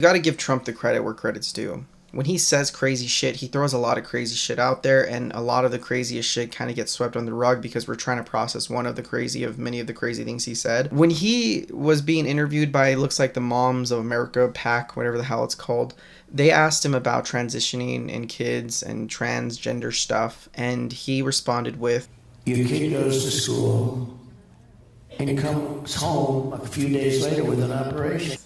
You gotta give Trump the credit where credit's due. When he says crazy shit, he throws a lot of crazy shit out there, and a lot of the craziest shit kind of gets swept under the rug because we're trying to process one of the crazy of many of the crazy things he said. When he was being interviewed by, looks like the Moms of America PAC, whatever the hell it's called, they asked him about transitioning and kids and transgender stuff, and he responded with, "Your kid goes to school and comes home a few days later with an operation."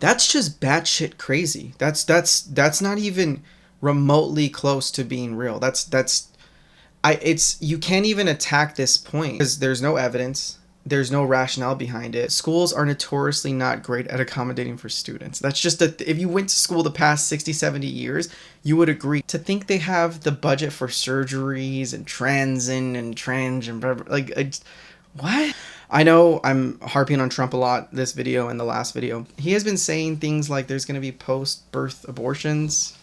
That's just batshit crazy. That's not even remotely close to being real. It's you can't even attack this point because there's no evidence. There's no rationale behind it. Schools are notoriously not great at accommodating for students. That's just if you went to school the past 60, 70 years, you would agree. To think they have the budget for surgeries and what? I know I'm harping on Trump a lot this video and the last video. He has been saying things like there's going to be post-birth abortions.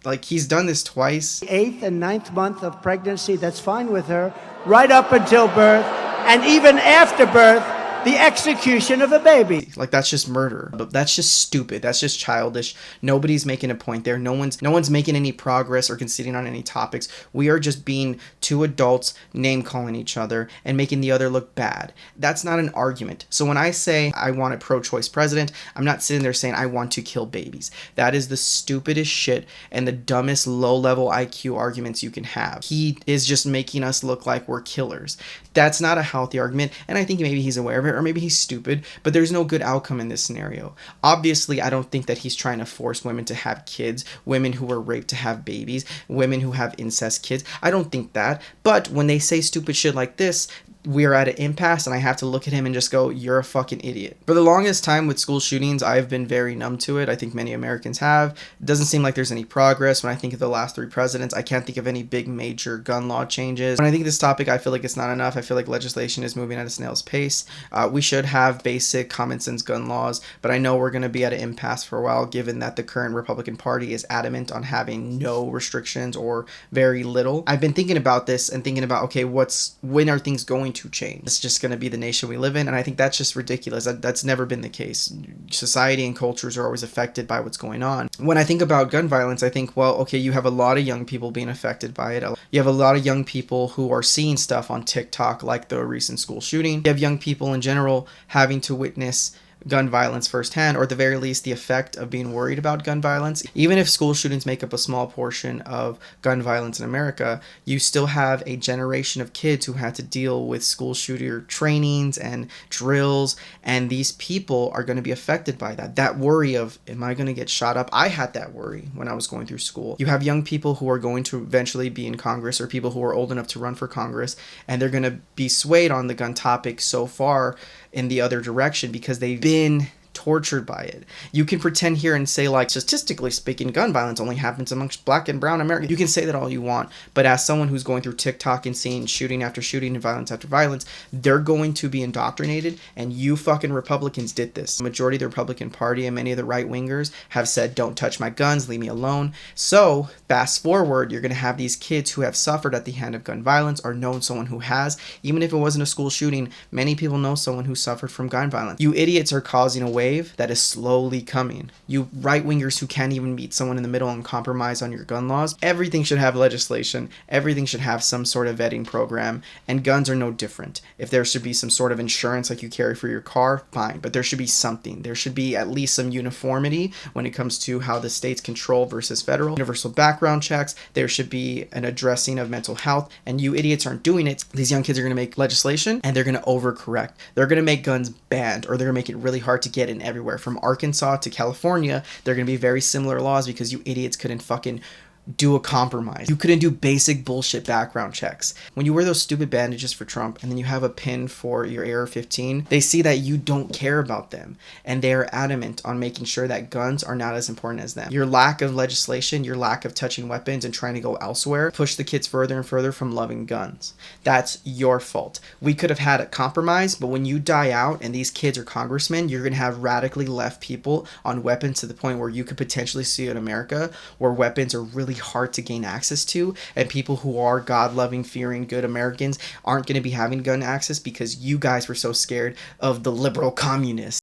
Like, he's done this twice. 8th and 9th month of pregnancy, that's fine with her, right up until birth, and even after birth, the execution of a baby. Like, that's just murder. But that's just stupid. That's just childish. Nobody's making a point there. No one's making any progress or conceding on any topics. We are just being two adults name calling each other and making the other look bad. That's not an argument. So when I say I want a pro-choice president, I'm not sitting there saying I want to kill babies. That is the stupidest shit and the dumbest low-level IQ arguments you can have. He is just making us look like we're killers. That's not a healthy argument, and I think maybe he's aware of it, or maybe he's stupid, but there's no good outcome in this scenario. Obviously, I don't think that he's trying to force women to have kids, women who were raped to have babies, women who have incest kids. I don't think that. But when they say stupid shit like this, we're at an impasse, and I have to look at him and just go, you're a fucking idiot. For the longest time with school shootings, I've been very numb to it. I think many Americans have. It doesn't seem like there's any progress. When I think of the last 3 presidents, I can't think of any big major gun law changes. When I think of this topic, I feel like it's not enough. I feel like legislation is moving at a snail's pace. We should have basic common sense gun laws, but I know we're going to be at an impasse for a while, given that the current Republican Party is adamant on having no restrictions or very little. I've been thinking about this and thinking about, okay, when are things going to change? It's just going to be the nation we live in, and I think that's just ridiculous. That's never been the case. Society and cultures are always affected by what's going on. When I think about gun violence, I think, well, okay, you have a lot of young people being affected by it. You have a lot of young people who are seeing stuff on TikTok, like the recent school shooting. You have young people in general having to witness gun violence firsthand, or at the very least the effect of being worried about gun violence. Even if school shootings make up a small portion of gun violence in America, you still have a generation of kids who had to deal with school shooter trainings and drills, and these people are going to be affected by that. That worry of, am I going to get shot up? I had that worry when I was going through school. You have young people who are going to eventually be in Congress, or people who are old enough to run for Congress, and they're going to be swayed on the gun topic so far in the other direction because they've been tortured by it. You can pretend here and say, like, statistically speaking, gun violence only happens amongst black and brown Americans. You can say that all you want, but as someone who's going through TikTok and seeing shooting after shooting and violence after violence, they're going to be indoctrinated, and you fucking Republicans did this. The majority of the Republican Party and many of the right-wingers have said, don't touch my guns, leave me alone. So, fast forward, you're going to have these kids who have suffered at the hand of gun violence, or known someone who has. Even if it wasn't a school shooting, many people know someone who suffered from gun violence. You idiots are causing a wave that is slowly coming. You right-wingers who can't even meet someone in the middle and compromise on your gun laws. Everything should have legislation. Everything should have some sort of vetting program, and guns are no different. If there should be some sort of insurance like you carry for your car, fine, but there should be something. There should be at least some uniformity when it comes to how the states control versus federal. Universal background checks. There should be an addressing of mental health, and you idiots aren't doing it. These young kids are going to make legislation, and they're going to overcorrect. They're going to make guns banned, or they're going to make it really hard to get in everywhere. From Arkansas to California, they're going to be very similar laws because you idiots couldn't fucking do a compromise. You couldn't do basic bullshit background checks. When you wear those stupid bandages for Trump and then you have a pin for your AR-15, they see that you don't care about them, and they are adamant on making sure that guns are not as important as them. Your lack of legislation, your lack of touching weapons and trying to go elsewhere, push the kids further and further from loving guns. That's your fault. We could have had a compromise, but when you die out and these kids are congressmen, you're going to have radically left people on weapons to the point where you could potentially see in America where weapons are really hard to gain access to, and people who are God-loving, fearing, good Americans aren't going to be having gun access because you guys were so scared of the liberal communists.